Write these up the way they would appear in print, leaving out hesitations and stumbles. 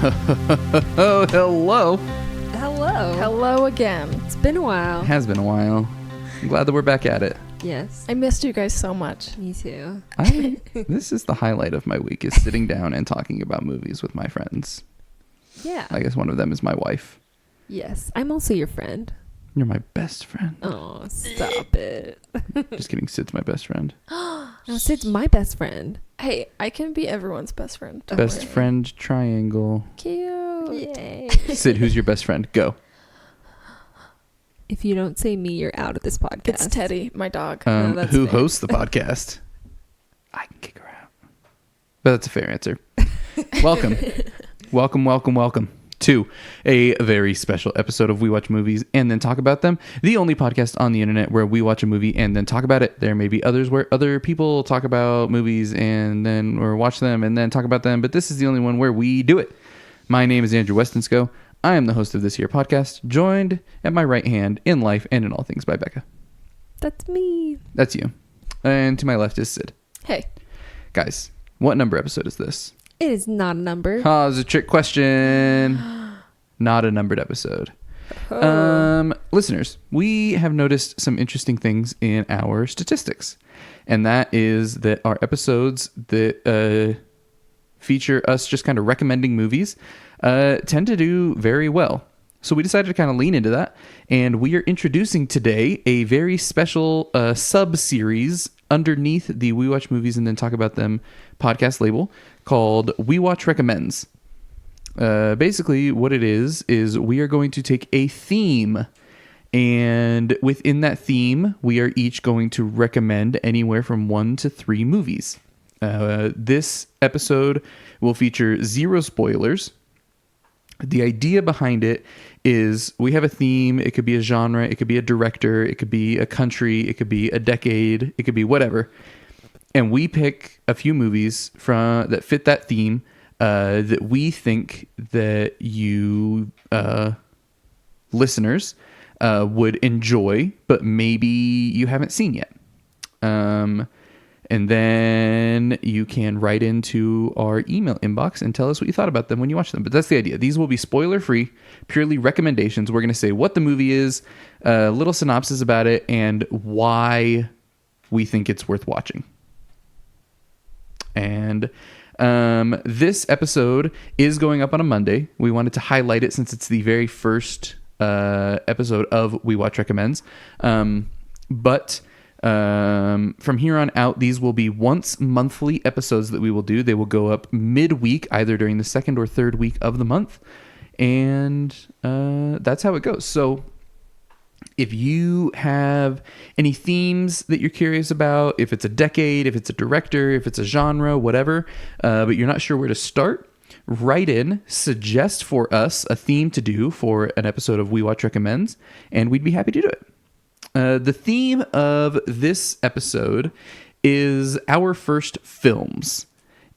Oh, hello. Hello. Hello again. It's been a while. It has been a while. I'm glad that we're back at it. Yes. I missed you guys so much. Me too. This is the highlight of my week, is sitting down and talking about movies with my friends. Yeah. I guess one of them is my wife. Yes. I'm also your friend. You're my best friend. Oh, stop it. Just kidding. Sid's my best friend. No, Sid's my best friend. Hey, I can be everyone's best friend. Don't Best worry. friend triangle. Cute. Yay. Sid, who's your best friend? Go. If you don't say me, you're out of this podcast. It's Teddy, my dog. that's Who fair. hosts the podcast? I can kick her out. But that's a fair answer. Welcome. welcome to a very special episode of We Watch Movies and Then Talk About Them, the only podcast on the internet where we watch a movie and then talk about it. There may be others where other people talk about movies and then or watch them and then talk about them, but this is the only one where we do it. My name is Andrew Westonsko. I am the host of this here podcast, joined at my right hand in life and in all things by Becca. That's me. That's you. And to my left is Sid. Hey, Guys, what number episode is this? It is not a number. Oh, it's a trick question. Not a numbered episode. Listeners, we have noticed some interesting things in our statistics. And that is that our episodes that feature us just kind of recommending movies tend to do very well. So we decided to kind of lean into that. And we are introducing today a very special sub-series underneath the We Watch Movies and Then Talk About Them podcast label called We Watch Recommends. Basically, what it is we are going to take a theme, and within that theme, we are each going to recommend anywhere from 1 to 3 movies. This episode will feature 0 spoilers. The idea behind it is we have a theme. It could be a genre. It could be a director. It could be a country. It could be a decade. It could be whatever. And we pick a few movies that fit that theme that we think that you listeners would enjoy, but maybe you haven't seen yet. And then you can write into our email inbox and tell us what you thought about them when you watch them. But that's the idea. These will be spoiler-free, purely recommendations. We're going to say what the movie is, a little synopsis about it, and why we think it's worth watching. And this episode is going up on a Monday. We wanted to highlight it since it's the very first episode of We Watch Recommends. But from here on out, these will be once monthly episodes that we will do. They will go up midweek, either during the second or third week of the month. And that's how it goes. So if you have any themes that you're curious about, if it's a decade, if it's a director, if it's a genre, whatever, but you're not sure where to start, write in, suggest for us a theme to do for an episode of We Watch Recommends, and we'd be happy to do it. The theme of this episode is Our First Films.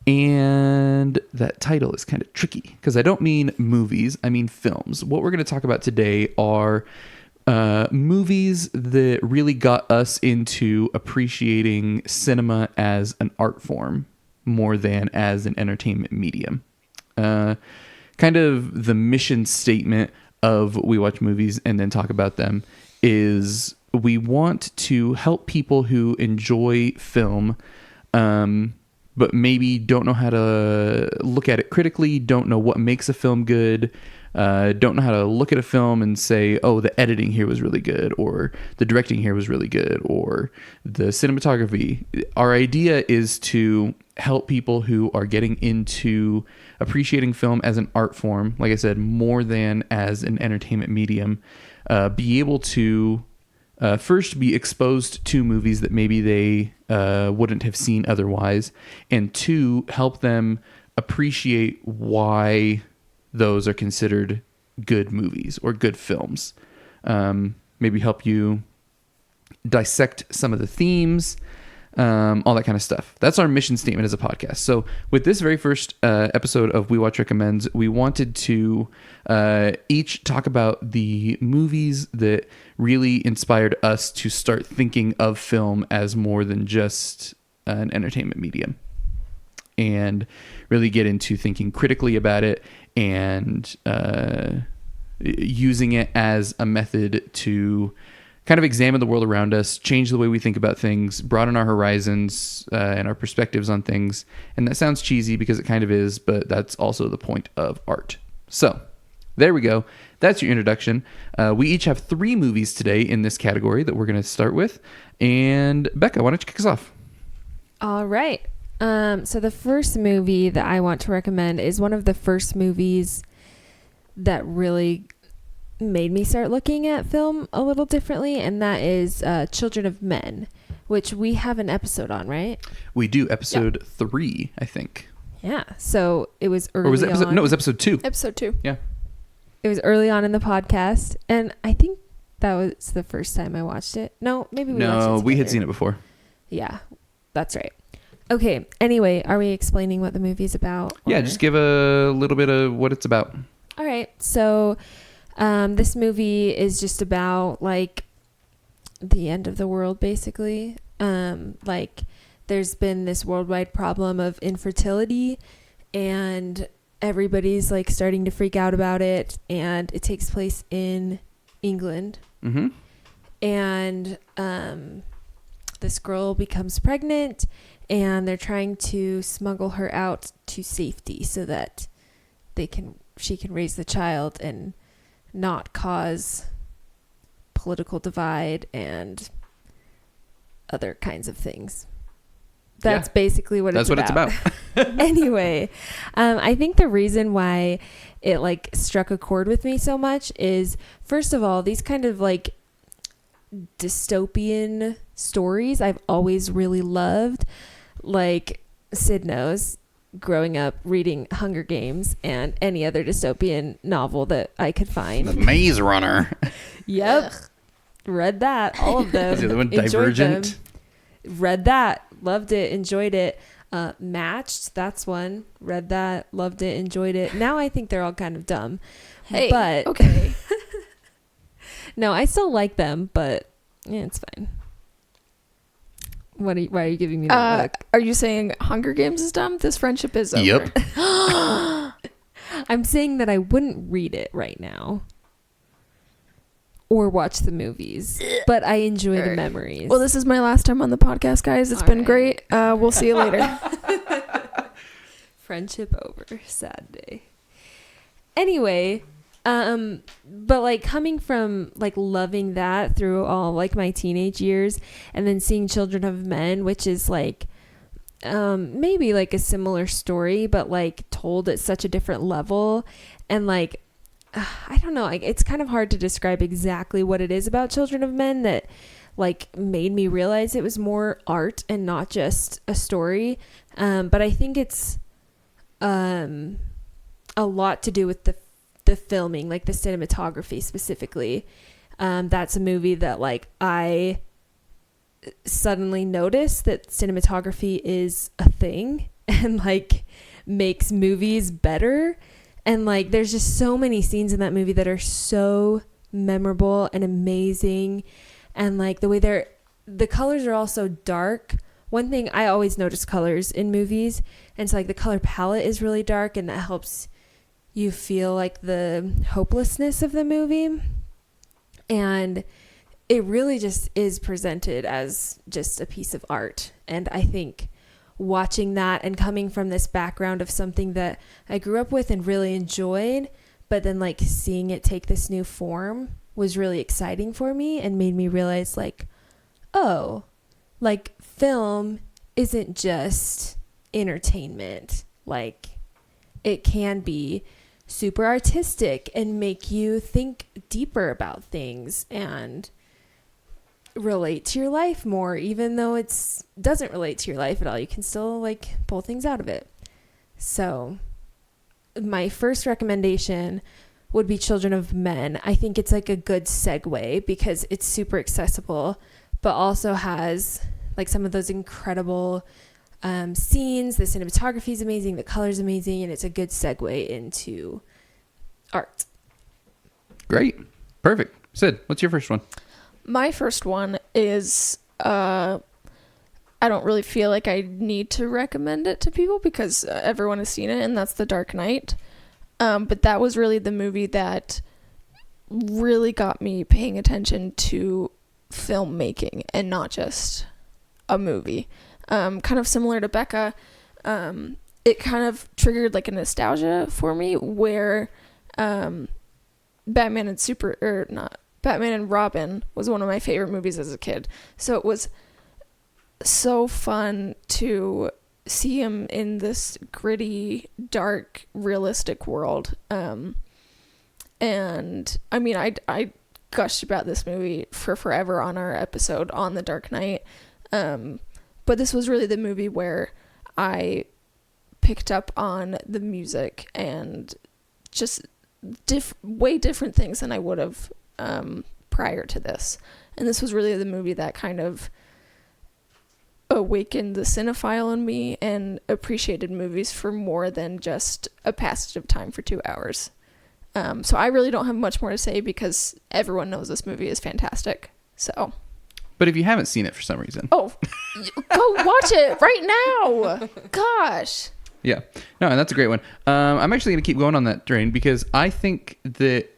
And that title is kind of tricky because I don't mean movies, I mean films. What we're going to talk about today are movies that really got us into appreciating cinema as an art form more than as an entertainment medium. Kind of the mission statement of We Watch Movies and Then Talk About Them is we want to help people who enjoy film, but maybe don't know how to look at it critically, don't know what makes a film good, don't know how to look at a film and say, oh, the editing here was really good, or the directing here was really good, or the cinematography. Our idea is to help people who are getting into appreciating film as an art form, like I said, more than as an entertainment medium, be able to first be exposed to movies that maybe they wouldn't have seen otherwise, and 2, help them appreciate why those are considered good movies or good films. Maybe help you dissect some of the themes, all that kind of stuff. That's our mission statement as a podcast. So with this very first episode of We Watch Recommends, we wanted to each talk about the movies that really inspired us to start thinking of film as more than just an entertainment medium. and really get into thinking critically about it and using it as a method to kind of examine the world around us, change the way we think about things, broaden our horizons and our perspectives on things. And that sounds cheesy because it kind of is, but that's also the point of art. So there we go. That's your introduction. We each have 3 movies today in this category that we're going to start with. And Becca, why don't you kick us off? All right. So the first movie that I want to recommend is one of the first movies that really made me start looking at film a little differently, and that is Children of Men, which we have an episode on, right? We do. Episode 3, I think. Yeah. So it was early Or was it episode? on. No, it was episode 2. Episode 2. Yeah. It was early on in the podcast, and I think that was the first time I watched it. No, maybe we watched it No, we had together. seen it before. Yeah, that's right. Okay. Anyway, are we explaining what the movie's about? Yeah, or- just give a little bit of what it's about. All right. So this movie is just about like the end of the world, basically. Like there's been this worldwide problem of infertility, and everybody's like starting to freak out about it. And it takes place in England. Mm-hmm. And this girl becomes pregnant, and they're trying to smuggle her out to safety so that she can raise the child and not cause political divide and other kinds of things. That's basically what That's it's what about. it's about. Anyway, I think the reason why it like struck a chord with me so much is, first of all, these kind of like dystopian stories I've always really loved. Like Sid knows, growing up reading Hunger Games and any other dystopian novel that I could find. The Maze Runner. Yep. Read that. All of them. What's the other one? Enjoyed Divergent. them. Read that. Loved it. Enjoyed it. Matched. That's one. Read that. Loved it. Enjoyed it. Now I think they're all kind of dumb. Hey, But okay. no, I still like them, but yeah, it's fine. Why are you giving me that look? Are you saying Hunger Games is dumb? This friendship is over. Yep. I'm saying that I wouldn't read it right now or watch the movies, but I enjoy the Alright. memories. Well, this is my last time on the podcast, guys. It's been Alright. great. We'll see you later. Friendship over. Sad day. Anyway, but like coming from like loving that through all like my teenage years, and then seeing Children of Men, which is like maybe like a similar story, but like told at such a different level, and like I don't know, like it's kind of hard to describe exactly what it is about Children of Men that like made me realize it was more art and not just a story. But I think it's a lot to do with the filming, like the cinematography specifically. That's a movie that like I suddenly noticed that cinematography is a thing and like makes movies better. And like there's just so many scenes in that movie that are so memorable and amazing, and like the way the colors are also dark. One thing I always notice colors in movies, and it's like the color palette is really dark, and that helps you feel like the hopelessness of the movie. And it really just is presented as just a piece of art. And I think watching that and coming from this background of something that I grew up with and really enjoyed, but then like seeing it take this new form was really exciting for me and made me realize like, oh, like film isn't just entertainment. Like it can be super artistic and make you think deeper about things and relate to your life more, even though it doesn't relate to your life at all. You can still like pull things out of it. So my first recommendation would be Children of Men. I think it's like a good segue because it's super accessible, but also has like some of those incredible scenes. The cinematography is amazing, the color's amazing, and it's a good segue into art. Great. Perfect. Sid, what's your first one? My first one is I don't really feel like I need to recommend it to people because everyone has seen it, and that's The Dark Knight. But that was really the movie that really got me paying attention to filmmaking and not just a movie. Kind of similar to Becca, it kind of triggered like a nostalgia for me where Batman and Robin was one of my favorite movies as a kid. So it was so fun to see him in this gritty, dark, realistic world. And I mean, I gushed about this movie for forever on our episode on The Dark Knight. But this was really the movie where I picked up on the music and just way different things than I would have prior to this. And this was really the movie that kind of awakened the cinephile in me and appreciated movies for more than just a passage of time for 2 hours. So I really don't have much more to say because everyone knows this movie is fantastic. So, But if you haven't seen it for some reason, go watch it right now. Gosh. yeah, no, and that's a great one. I'm actually going to keep going on that train because I think that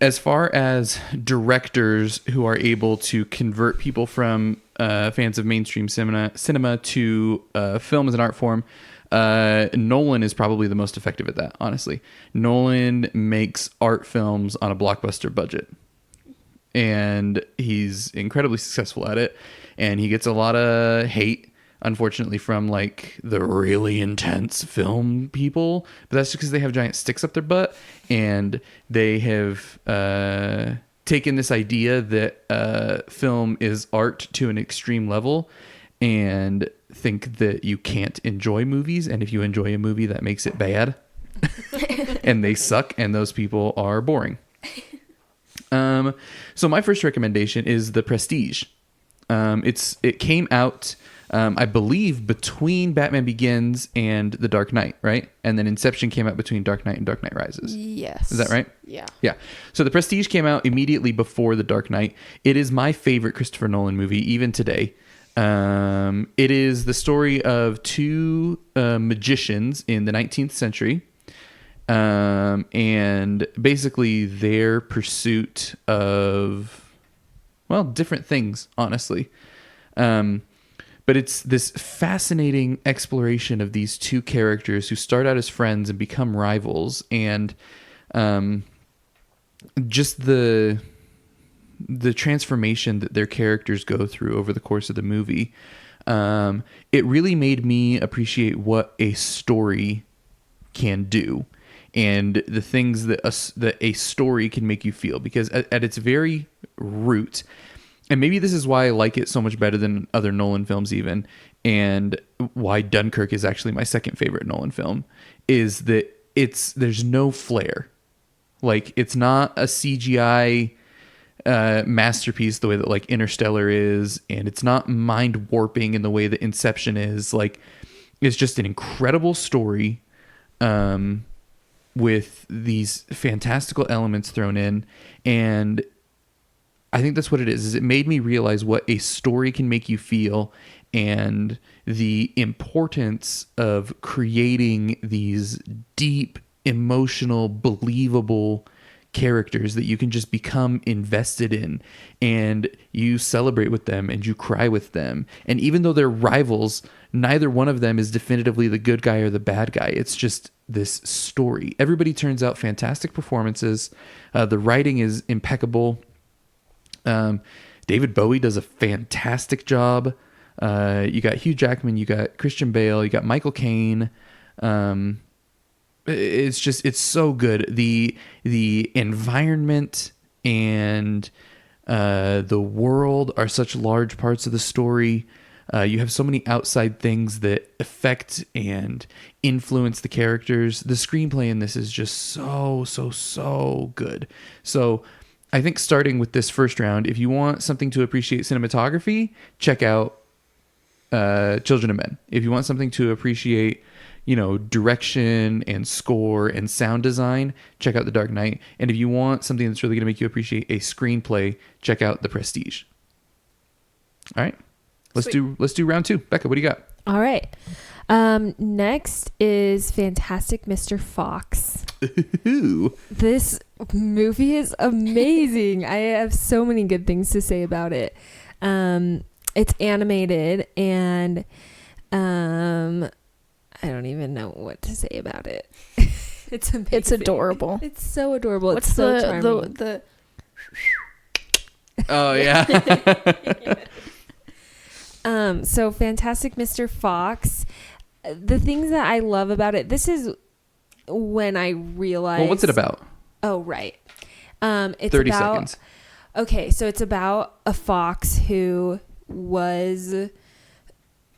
as far as directors who are able to convert people from fans of mainstream cinema to film as an art form, Nolan is probably the most effective at that, honestly. Nolan makes art films on a blockbuster budget. And he's incredibly successful at it. And he gets a lot of hate, unfortunately, from like the really intense film people. But that's just because they have giant sticks up their butt. And they have taken this idea that film is art to an extreme level and think that you can't enjoy movies. And if you enjoy a movie, that makes it bad. And they suck. And those people are boring. So my first recommendation is The Prestige. It came out, I believe, between Batman Begins and The Dark Knight, right? And then Inception came out between Dark Knight and Dark Knight Rises. Yes. Is that right? Yeah. Yeah. So The Prestige came out immediately before The Dark Knight. It is my favorite Christopher Nolan movie, even today. It is the story of two magicians in the 19th century. And basically their pursuit of, well, different things, honestly. But it's this fascinating exploration of these two characters who start out as friends and become rivals. And, just the transformation that their characters go through over the course of the movie. It really made me appreciate what a story can do. And the things that a story can make you feel, because at its very root, and maybe this is why I like it so much better than other Nolan films even, and why Dunkirk is actually my second favorite Nolan film, is that there's no flair. Like, it's not a CGI masterpiece the way that like Interstellar is, and it's not mind warping in the way that Inception is. Like, it's just an incredible story. With these fantastical elements thrown in. And I think that's what it is it made me realize what a story can make you feel and the importance of creating these deep, emotional, believable characters that you can just become invested in, and you celebrate with them and you cry with them. And even though they're rivals, neither one of them is definitively the good guy or the bad guy. It's just this story. Everybody turns out fantastic performances. The writing is impeccable. David Bowie does a fantastic job. You got Hugh Jackman, you got Christian Bale, you got Michael Caine. It's so good. The environment and the world are such large parts of the story. You have so many outside things that affect and influence the characters. The screenplay in this is just so good. So I think starting with this first round, if you want something to appreciate cinematography, check out Children of Men. If you want something to appreciate, direction and score and sound design, check out The Dark Knight. And if you want something that's really going to make you appreciate a screenplay, check out The Prestige. All right. let's do round 2. Becca, what do you got? All right. Next is Fantastic Mr. Fox. Ooh. This movie is amazing. I have so many good things to say about it. It's animated, and I don't even know what to say about it. It's amazing. It's adorable. It's so adorable. What's it's so charming. the Oh yeah. So Fantastic Mr. Fox. The things that I love about it, this is when I realized. Well, what's it about? Oh, right. It's 30 about, seconds. Okay, so it's about a fox who was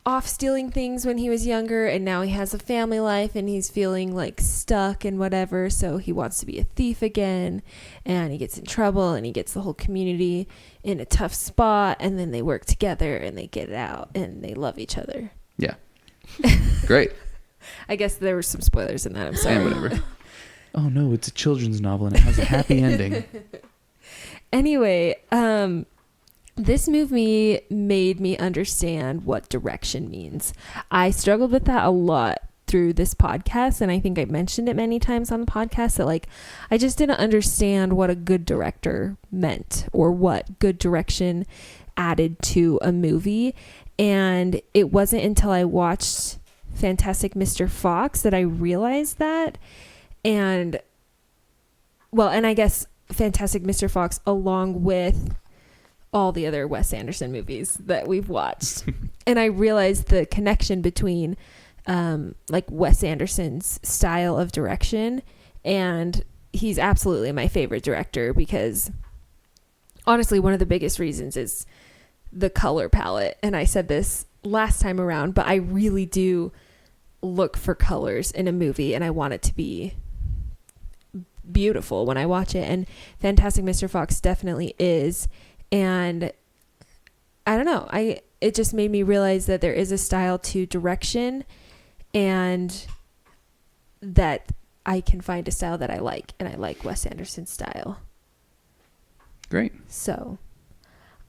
off stealing things when he was younger, and now he has a family life, and he's feeling like stuck and whatever, so he wants to be a thief again, and he gets in trouble, and he gets the whole community in a tough spot, and then they work together, and they get out, and they love each other. Yeah. Great. I guess there were some spoilers in that. I'm sorry. And whatever. Oh no, it's a children's novel and it has a happy ending. Anyway, this movie made me understand what direction means. I struggled with that a lot through this podcast, and I think I mentioned it many times on the podcast that like I just didn't understand what a good director meant or what good direction added to a movie. And it wasn't until I watched Fantastic Mr. Fox that I realized that. And I guess Fantastic Mr. Fox, along with all the other Wes Anderson movies that we've watched. And I realized the connection between like Wes Anderson's style of direction, and he's absolutely my favorite director because honestly, one of the biggest reasons is the color palette. And I said this last time around, but I really do look for colors in a movie, and I want it to be beautiful when I watch it, and Fantastic Mr. Fox definitely is. And I don't know, it just made me realize that there is a style to direction, and that I can find a style that I like, and I like Wes Anderson's style. Great. So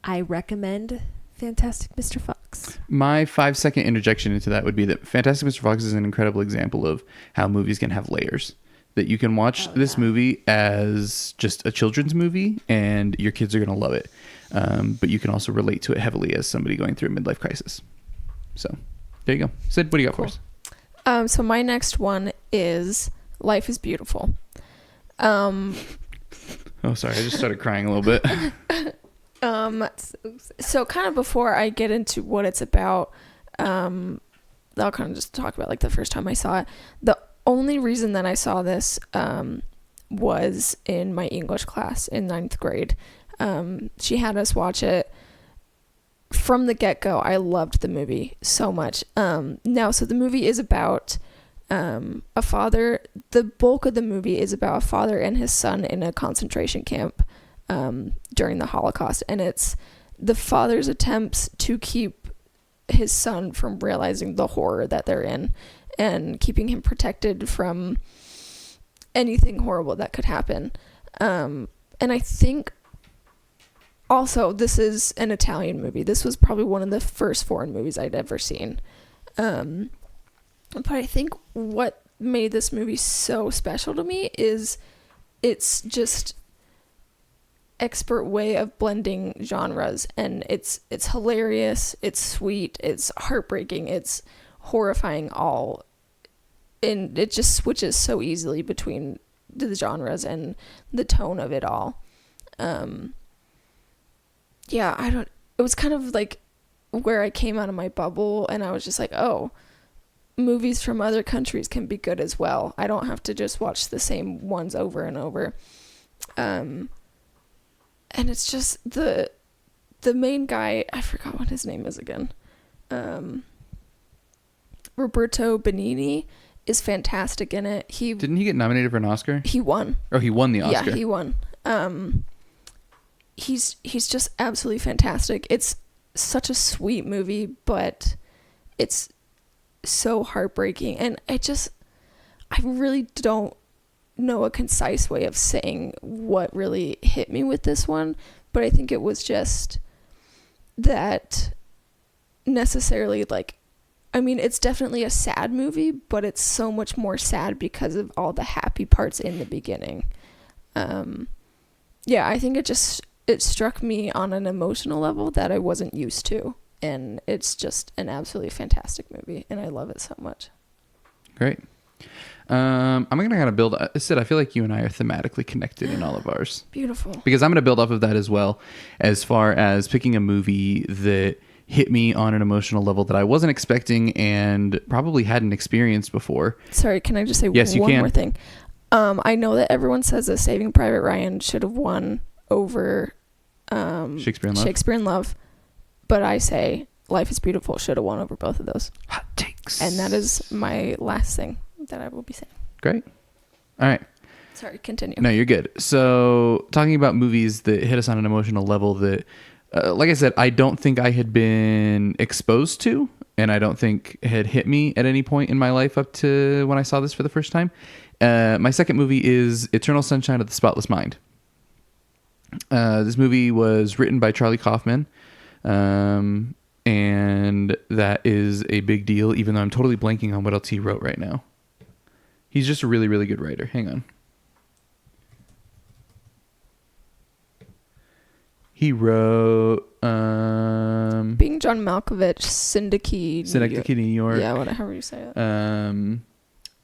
I recommend Fantastic Mr. Fox. My 5-second interjection into that would be that Fantastic Mr. Fox is an incredible example of how movies can have layers. That you can watch this movie as just a children's movie and your kids are going to love it. But you can also relate to it heavily as somebody going through a midlife crisis. So there you go. Sid, what do you got for us? So my next one is Life is Beautiful. Oh, sorry. I just started crying a little bit. So kind of before I get into what it's about, I'll kind of just talk about like the first time I saw it. The only reason that I saw this was in my English class in 9th grade. She had us watch it. From the get-go, I loved the movie so much. So the movie is about a father. The bulk of the movie is about a father and his son in a concentration camp during the Holocaust. And it's the father's attempts to keep his son from realizing the horror that they're in, and keeping him protected from anything horrible that could happen. And I think also this is an Italian movie. This was probably one of the first foreign movies I'd ever seen. But I think what made this movie so special to me is it's just expert way of blending genres, and it's hilarious, it's sweet, it's heartbreaking, it's horrifying, all, and it just switches so easily between the genres and the tone of it all. It was kind of like where I came out of my bubble, and I was just like, oh, movies from other countries can be good as well. I don't have to just watch the same ones over and over. And it's just the main guy, I forgot what his name is again. Roberto Benigni is fantastic in it. Didn't he get nominated for an Oscar? He won. Oh, he won the Oscar. Yeah, he won. He's just absolutely fantastic. It's such a sweet movie, but it's so heartbreaking, and I really don't know a concise way of saying what really hit me with this one, but I think it was just that necessarily like, I mean, it's definitely a sad movie, but it's so much more sad because of all the happy parts in the beginning. Yeah, I think it struck me on an emotional level that I wasn't used to. And it's just an absolutely fantastic movie, and I love it so much. Great. I'm going to kind of build, Sid, I feel like you and I are thematically connected in all of ours. Beautiful. Because I'm going to build off of that as well, as far as picking a movie that hit me on an emotional level that I wasn't expecting and probably hadn't experienced before. Sorry, can I just say Yes, you one can. more thing? I know that everyone says that Saving Private Ryan should have won over Shakespeare in Love. But I say Life is Beautiful should have won over both of those. Hot takes. And that is my last thing that I will be saying. Great. All right. Sorry, continue. No, you're good. So talking about movies that hit us on an emotional level that, like I said, I don't think I had been exposed to, and I don't think had hit me at any point in my life up to when I saw this for the first time. My second movie is Eternal Sunshine of the Spotless Mind. This movie was written by Charlie Kaufman, and that is a big deal, even though I'm totally blanking on what else he wrote right now. He's just a really, really good writer. Hang on. He wrote Being John Malkovich, Synecdoche, New York. Yeah, whatever you say it.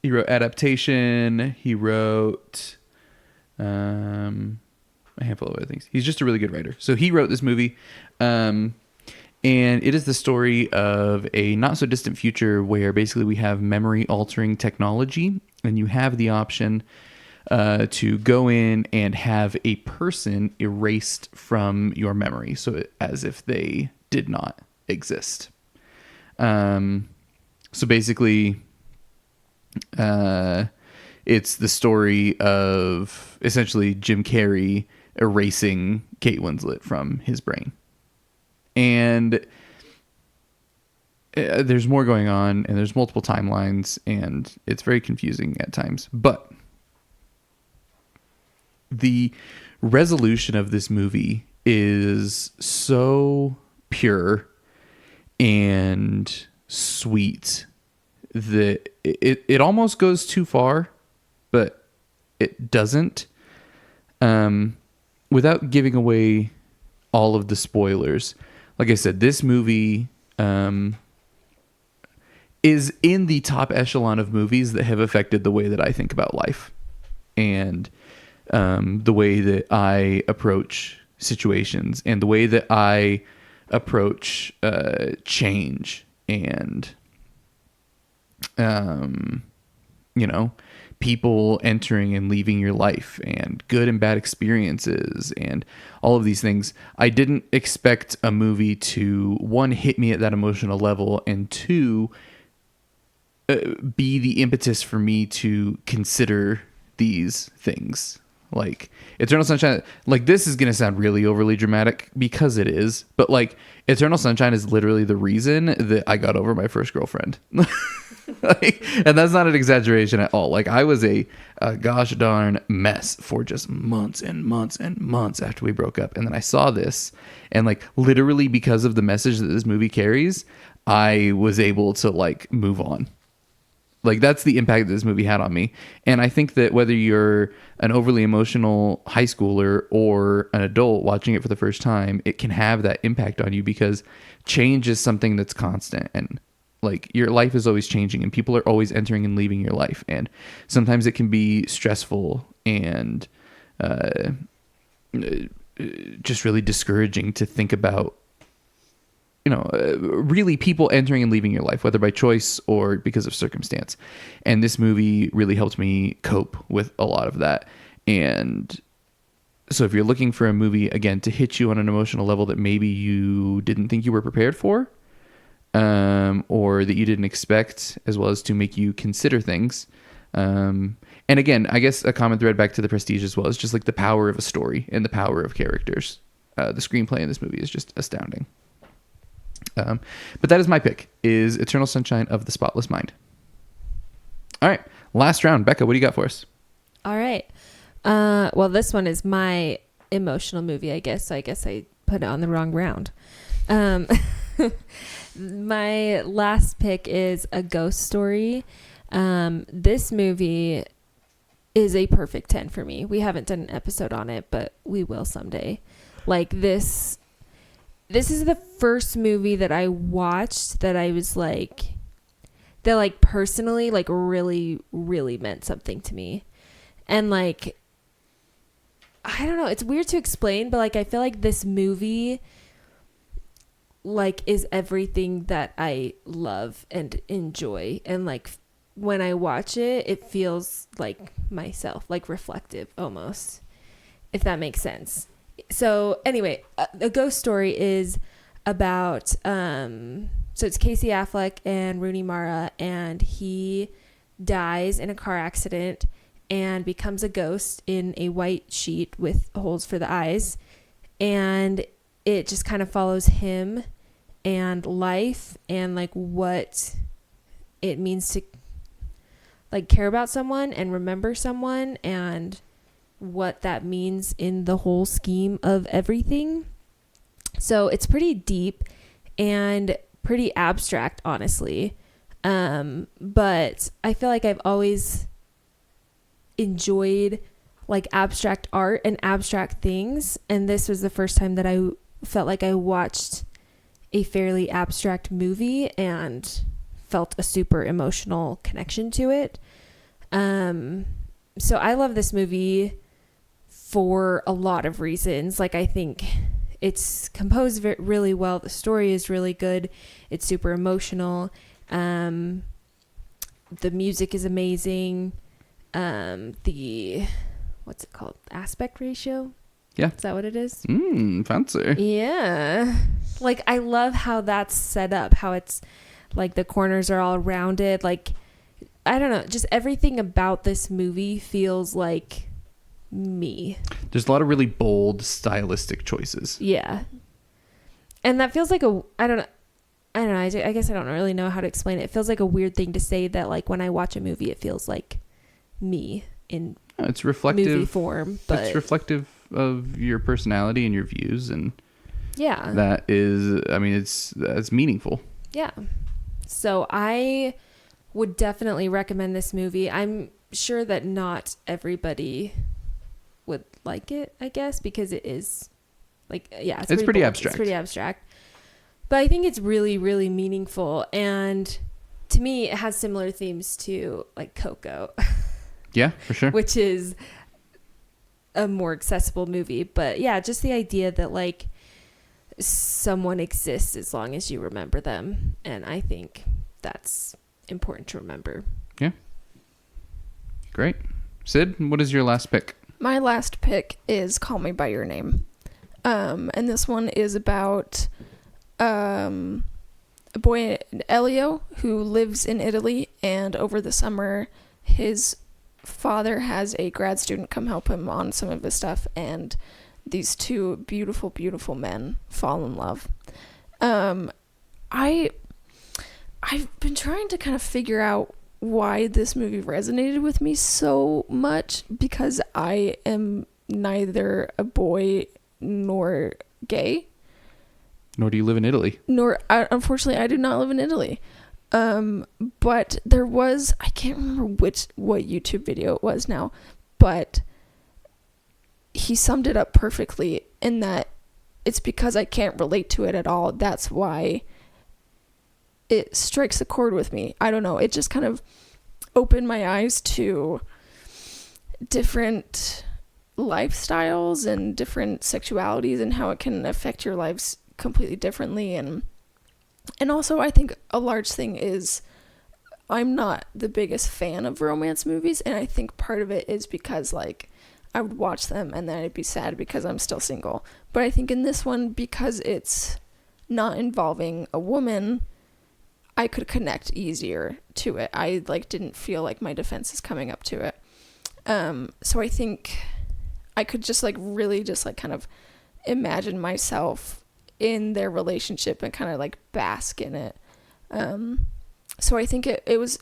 He wrote Adaptation. He wrote a handful of other things. He's just a really good writer. So he wrote this movie, and it is the story of a not so distant future where basically we have memory altering technology, and you have the option to go in and have a person erased from your memory, so as if they did not exist. So basically, it's the story of essentially Jim Carrey erasing Kate Winslet from his brain. And there's more going on, and there's multiple timelines, and it's very confusing at times. But the resolution of this movie is so pure and sweet that it almost goes too far, but it doesn't. Without giving away all of the spoilers, like I said, this movie is in the top echelon of movies that have affected the way that I think about life and the way that I approach situations and the way that I approach change and people entering and leaving your life and good and bad experiences and all of these things. I didn't expect a movie to, one, hit me at that emotional level, and two, be the impetus for me to consider these things. Like Eternal Sunshine, like this is going to sound really overly dramatic because it is, but like Eternal Sunshine is literally the reason that I got over my first girlfriend. And that's not an exaggeration at all. Like I was a gosh darn mess for just months and months and months after we broke up. And then I saw this, and like literally because of the message that this movie carries, I was able to like move on. Like that's the impact that this movie had on me. And I think that whether you're an overly emotional high schooler or an adult watching it for the first time, it can have that impact on you because change is something that's constant, and like your life is always changing and people are always entering and leaving your life. And sometimes it can be stressful and just really discouraging to think about, really people entering and leaving your life, whether by choice or because of circumstance. And this movie really helped me cope with a lot of that. And so if you're looking for a movie, again, to hit you on an emotional level that maybe you didn't think you were prepared for, or that you didn't expect, as well as to make you consider things. And again, I guess a common thread back to The Prestige as well is just like the power of a story and the power of characters. The screenplay in this movie is just astounding. But that is my pick, is Eternal Sunshine of the Spotless Mind. All right, last round. Becca, what do you got for us? All right. Well, this one is my emotional movie, I guess. So I guess I put it on the wrong round. My last pick is A Ghost Story. This movie is a perfect 10 for me. We haven't done an episode on it, but we will someday. Like this is the first movie that I watched that I was like, that like personally like really, really meant something to me. And like, I don't know, it's weird to explain, but like I feel like this movie like is everything that I love and enjoy, and like when I watch it, it feels like myself, like reflective almost, if that makes sense. So anyway, A Ghost Story is about so it's Casey Affleck and Rooney Mara, and he dies in a car accident and becomes a ghost in a white sheet with holes for the eyes, and it just kind of follows him and life and like what it means to like care about someone and remember someone and what that means in the whole scheme of everything. So it's pretty deep and pretty abstract, honestly. But I feel like I've always enjoyed like abstract art and abstract things, and this was the first time that I felt like I watched a fairly abstract movie and felt a super emotional connection to it. So I love this movie for a lot of reasons. Like I think it's composed really well. The story is really good. It's super emotional. The music is amazing. The what's it called? Aspect ratio? Yeah. Is that what it is? Fancy. Yeah. Like I love how that's set up, how it's like the corners are all rounded. Like, I don't know, just everything about this movie feels like me. There's a lot of really bold stylistic choices. Yeah. And that feels like I don't know. I guess I don't really know how to explain it. It feels like a weird thing to say that like when I watch a movie, it feels like me in It's reflective movie form. But it's reflective of your personality and your views, and yeah, that is, I mean, that's meaningful. Yeah. So I would definitely recommend this movie. I'm sure that not everybody would like it, I guess, because it is like, yeah, it's pretty bold. abstract. It's pretty abstract. But I think it's really, really meaningful. And to me, it has similar themes to like Coco. Yeah, for sure. Which is a more accessible movie. But yeah, just the idea that like someone exists as long as you remember them. And I think that's important to remember. Yeah. Great. Sid, what is your last pick? My last pick is Call Me By Your Name. And this one is about a boy, Elio, who lives in Italy, and over the summer his father has a grad student come help him on some of his stuff, and these two beautiful, beautiful men fall in love. I've been trying to kind of figure out why this movie resonated with me so much, because I am neither a boy nor gay. Nor do you live in Italy. Unfortunately, I do not live in Italy. But there was, I can't remember what YouTube video it was now, but he summed it up perfectly in that it's because I can't relate to it at all. That's why it strikes a chord with me. I don't know. It just kind of opened my eyes to different lifestyles and different sexualities and how it can affect your lives completely differently. And also I think a large thing is I'm not the biggest fan of romance movies, and I think part of it is because like I would watch them and then I'd be sad because I'm still single. But I think in this one, because it's not involving a woman, I could connect easier to it. I like didn't feel like my defenses coming up to it. So I think I could just like really just like kind of imagine myself in their relationship and kind of like bask in it. So I think it was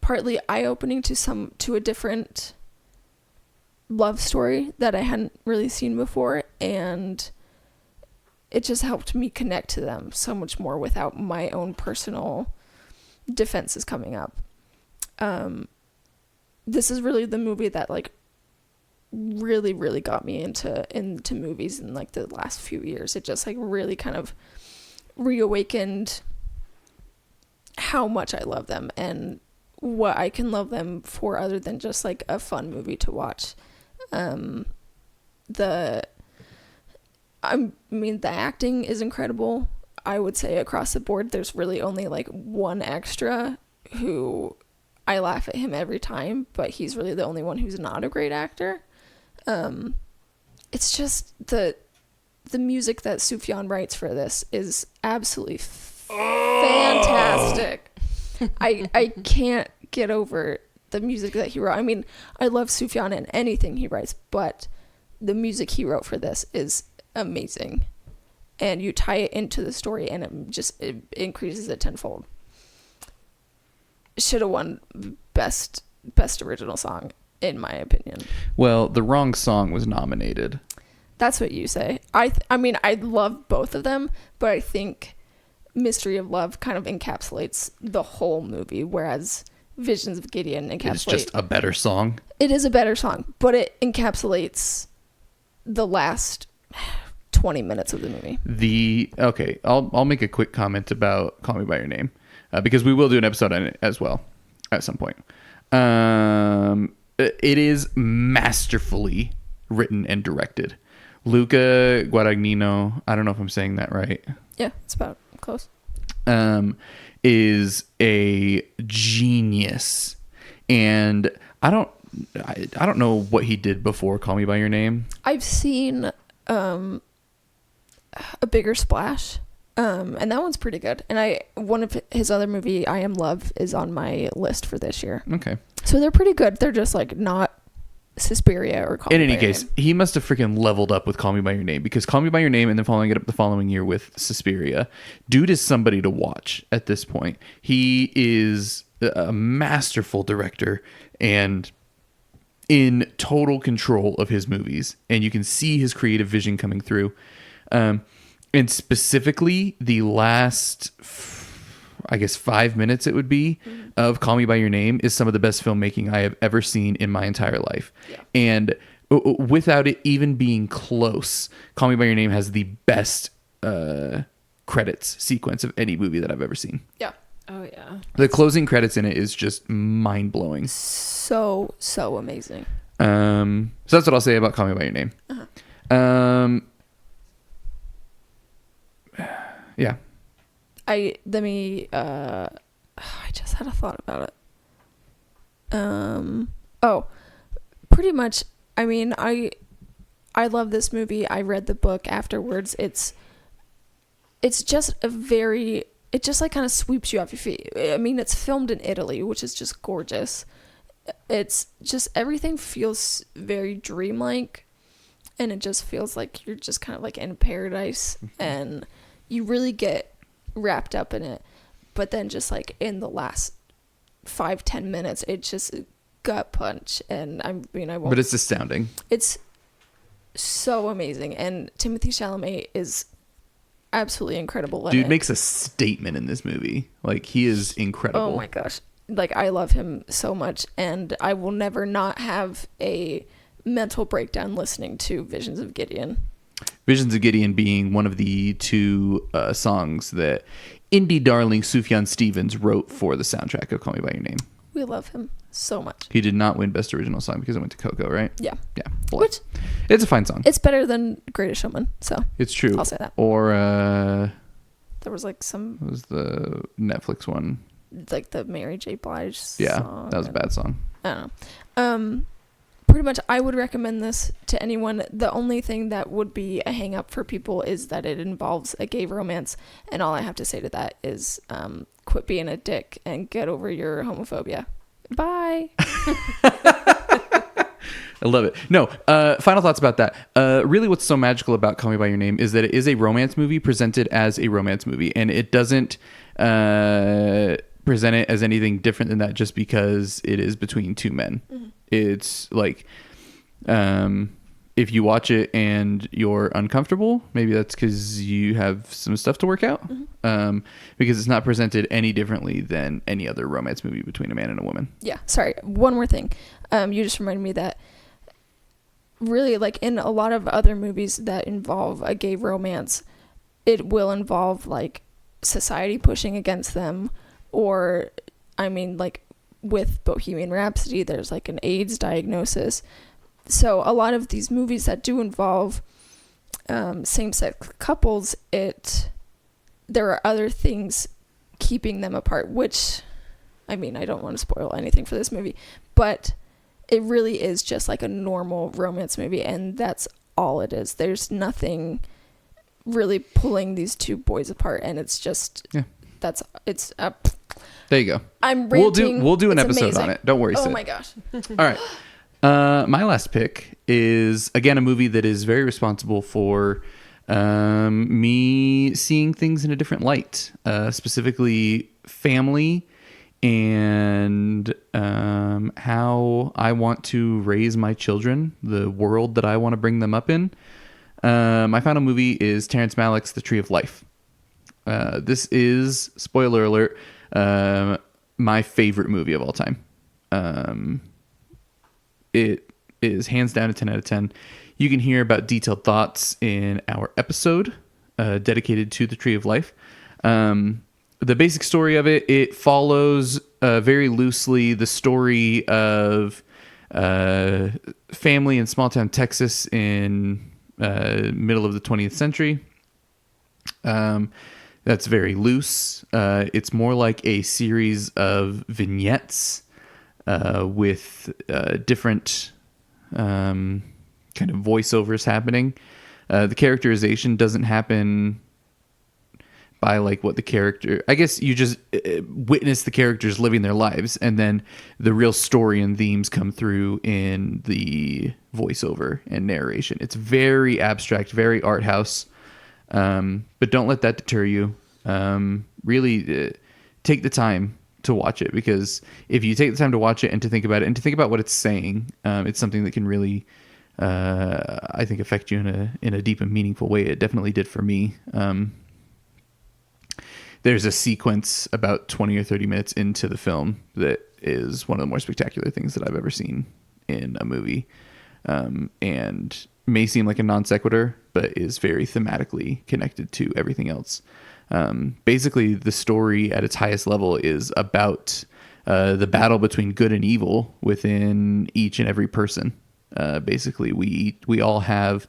partly eye-opening to a different love story that I hadn't really seen before, and it just helped me connect to them so much more without my own personal defenses coming up. This is really the movie that like really, really got me into movies in like the last few years. It just like really kind of reawakened how much I love them and what I can love them for other than just like a fun movie to watch. The acting is incredible. I would say across the board, there's really only like one extra who I laugh at him every time, but he's really the only one who's not a great actor. It's just the music that Sufjan writes for this is absolutely fantastic. I can't get over the music that he wrote. I mean, I love Sufjan and anything he writes, but the music he wrote for this is amazing. And you tie it into the story and it increases it tenfold. Should have won best original song, in my opinion. Well, the wrong song was nominated. That's what you say. I mean, I love both of them, but I think Mystery of Love kind of encapsulates the whole movie, whereas Visions of Gideon encapsulates... It's just a better song. It is a better song, but it encapsulates the last 20 minutes of the movie. Okay, I'll make a quick comment about Call Me By Your Name, because we will do an episode on it as well at some point. It is masterfully written and directed. Luca Guadagnino, I don't know if I'm saying that right. Yeah, it's about close. Is a genius, and I don't know what he did before Call Me By Your Name. I've seen A Bigger Splash, and that one's pretty good. And one of his other movie, I Am Love, is on my list for this year. Okay, so they're pretty good. They're just like not Suspiria or Call Me By Your Name. In any case, he must have freaking leveled up with Call Me By Your Name, because Call Me By Your Name and then following it up the following year with Suspiria, dude is somebody to watch at this point. He is a masterful director and in total control of his movies, and you can see his creative vision coming through. And specifically the last, I guess 5 minutes it would be, of Call Me By Your Name is some of the best filmmaking I have ever seen in my entire life. Yeah. And without it even being close, Call Me By Your Name has the best credits sequence of any movie that I've ever seen. Yeah. Oh yeah. The closing credits in it is just mind blowing. So amazing. So that's what I'll say about Call Me By Your Name. Uh-huh. Yeah. I just had a thought about it. Pretty much, I mean, I love this movie. I read the book afterwards. It's just it just like kind of sweeps you off your feet. I mean, it's filmed in Italy, which is just gorgeous. It's just, everything feels very dreamlike, and it just feels like you're just kind of like in paradise, and you really get wrapped up in it. But then just like in the last 5-10 minutes, it's just a gut punch, and I won't. But it's astounding. It's so amazing, and Timothée Chalamet is absolutely incredible. Dude makes a statement in this movie. Like, he is incredible. Oh my gosh. Like, I love him so much, and I will never not have a mental breakdown listening to Visions of Gideon. Visions of Gideon being one of the two songs that indie darling Sufjan Stevens wrote for the soundtrack of Call Me By Your Name. We love him so much. He did not win Best Original Song because it went to Coco, right? Yeah. Yeah. Which, it's a fine song. It's better than Greatest Showman, so. It's true. I'll say that. Or, there was like some. It was the Netflix one. Like the Mary J. Blige song. Yeah, that was a bad song. I don't know. Pretty much, I would recommend this to anyone. The only thing that would be a hang up for people is that it involves a gay romance, and all I have to say to that is quit being a dick and get over your homophobia. Bye. I love it. No, final thoughts about that. Really what's so magical about Call Me By Your Name is that it is a romance movie presented as a romance movie, and it doesn't present it as anything different than that just because it is between two men. Mm-hmm. It's like if you watch it and you're uncomfortable, maybe that's because you have some stuff to work out. Because it's not presented any differently than any other romance movie between a man and a woman. Yeah, sorry. One more thing. You just reminded me that really, like, in a lot of other movies that involve a gay romance, it will involve, like, society pushing against them, or, I mean, like, with Bohemian Rhapsody, there's, like, an AIDS diagnosis. So a lot of these movies that do involve same-sex couples, there are other things keeping them apart, which, I mean, I don't want to spoil anything for this movie, but it really is just like a normal romance movie, and that's all it is. There's nothing really pulling these two boys apart, and it's just, there you go. I'm ranting. We'll do an It's episode amazing. on it. Don't worry, Oh Sid. my gosh. All right. My last pick is, again, a movie that is very responsible for me seeing things in a different light, specifically family and how I want to raise my children, the world that I want to bring them up in. My final movie is Terrence Malick's The Tree of Life. This is, spoiler alert, my favorite movie of all time. It is hands down a 10 out of 10. You can hear about detailed thoughts in our episode dedicated to The Tree of Life. The basic story of it follows very loosely the story of family in small town Texas in middle of the 20th century. That's very loose. It's more like a series of vignettes with different kind of voiceovers happening. The characterization doesn't happen by like what the character, I guess you just witness the characters living their lives, and then the real story and themes come through in the voiceover and narration. It's very abstract, very art house, but don't let that deter you. Really take the time to watch it, because if you take the time to watch it and to think about it and to think about what it's saying, it's something that can really I think affect you in a deep and meaningful way. It definitely did for me. There's a sequence about 20 or 30 minutes into the film that is one of the more spectacular things that I've ever seen in a movie, and may seem like a non sequitur, but is very thematically connected to everything else. Basically, the story at its highest level is about the battle between good and evil within each and every person. Basically, we all have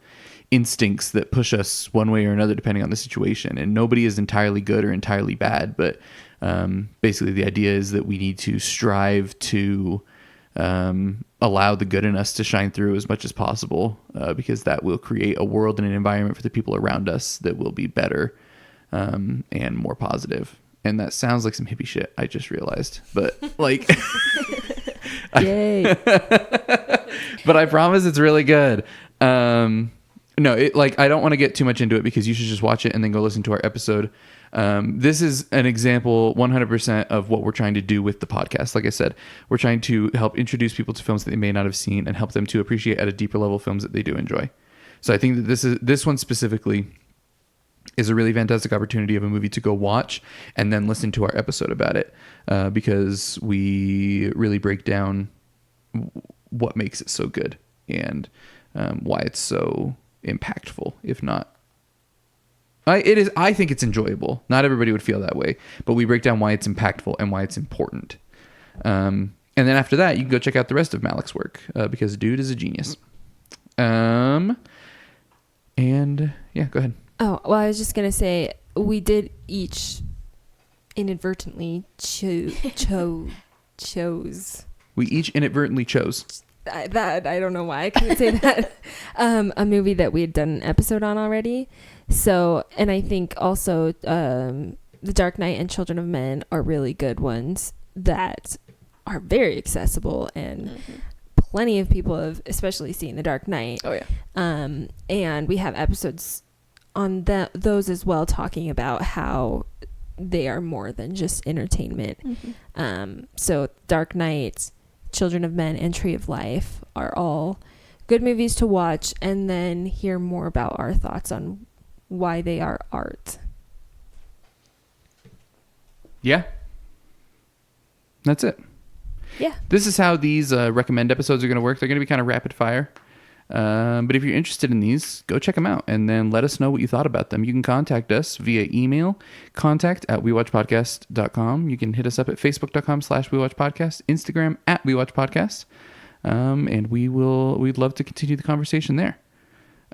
instincts that push us one way or another depending on the situation, and nobody is entirely good or entirely bad, but basically the idea is that we need to strive to allow the good in us to shine through as much as possible, because that will create a world and an environment for the people around us that will be better and more positive. And that sounds like some hippie shit, I just realized, but like Yay. but I promise it's really good. No, I don't want to get too much into it, because you should just watch it and then go listen to our episode. This is an example 100% of what we're trying to do with the podcast. Like I said, we're trying to help introduce people to films that they may not have seen and help them to appreciate at a deeper level films that they do enjoy. So I think that this one specifically is a really fantastic opportunity of a movie to go watch and then listen to our episode about it, because we really break down what makes it so good and why it's so impactful. If not, I think it's enjoyable. Not everybody would feel that way, but we break down why it's impactful and why it's important. And then after that, you can go check out the rest of Malick's work, because dude is a genius. And yeah, go ahead. Oh, well, I was just going to say, we did each inadvertently chose. We each inadvertently chose. That I don't know why I couldn't say that. A movie that we had done an episode on already. So, and I think also The Dark Knight and Children of Men are really good ones that are very accessible, and plenty of people have especially seen The Dark Knight. Oh, yeah. And we have episodes on those as well, talking about how they are more than just entertainment. So Dark Knight, Children of Men, and Tree of Life are all good movies to watch, and then hear more about our thoughts on why they are art. Yeah. That's it. Yeah. This is how these recommend episodes are going to work. They're going to be kind of rapid fire. But if you're interested in these, go check them out and then let us know what you thought about them. You can contact us via email, contact@wewatchpodcast.com. You can hit us up at facebook.com/wewatchpodcast, Instagram @wewatchpodcast. And we'd love to continue the conversation there.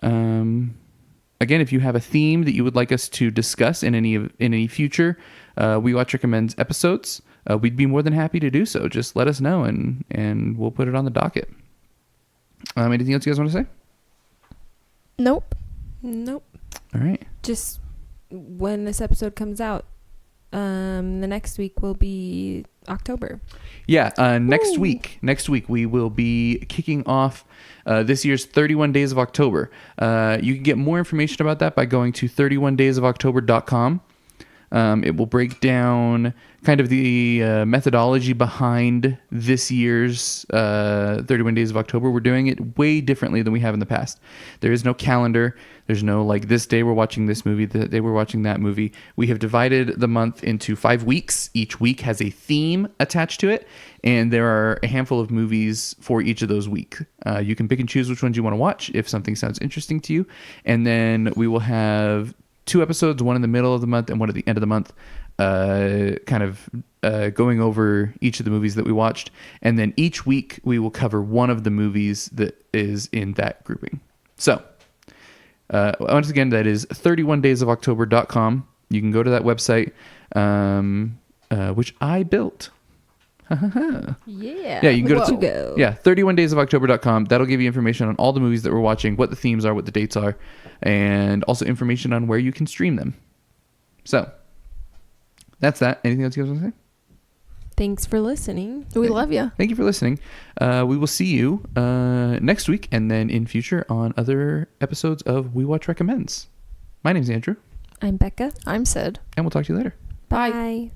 Again, if you have a theme that you would like us to discuss in any future We Watch Recommends episodes, we'd be more than happy to do so. Just let us know and we'll put it on the docket. Anything else you guys want to say? Nope. Nope. All right. Just when this episode comes out, the next week will be October. Yeah, next week we will be kicking off this year's 31 Days of October. You can get more information about that by going to 31daysofoctober.com. It will break down kind of the methodology behind this year's 31 Days of October. We're doing it way differently than we have in the past. There is no calendar. There's no like this day we're watching this movie, that day we're watching that movie. We have divided the month into 5 weeks. Each week has a theme attached to it, and there are a handful of movies for each of those weeks. You can pick and choose which ones you want to watch if something sounds interesting to you, and then we will have 2 episodes, one in the middle of the month and one at the end of the month, going over each of the movies that we watched. And then each week we will cover one of the movies that is in that grouping. So once again, that is 31daysofoctober.com. You can go to that website, which I built. Yeah. Yeah, you can go. Yeah, 31daysofoctober.com. That'll give you information on all the movies that we're watching, what the themes are, what the dates are, and also information on where you can stream them. So, that's that. Anything else you guys want to say? Thanks for listening. We love you. Thank you for listening. We will see you next week and then in future on other episodes of We Watch Recommends. My name's Andrew. I'm Becca. I'm Sid. And we'll talk to you later. Bye. Bye.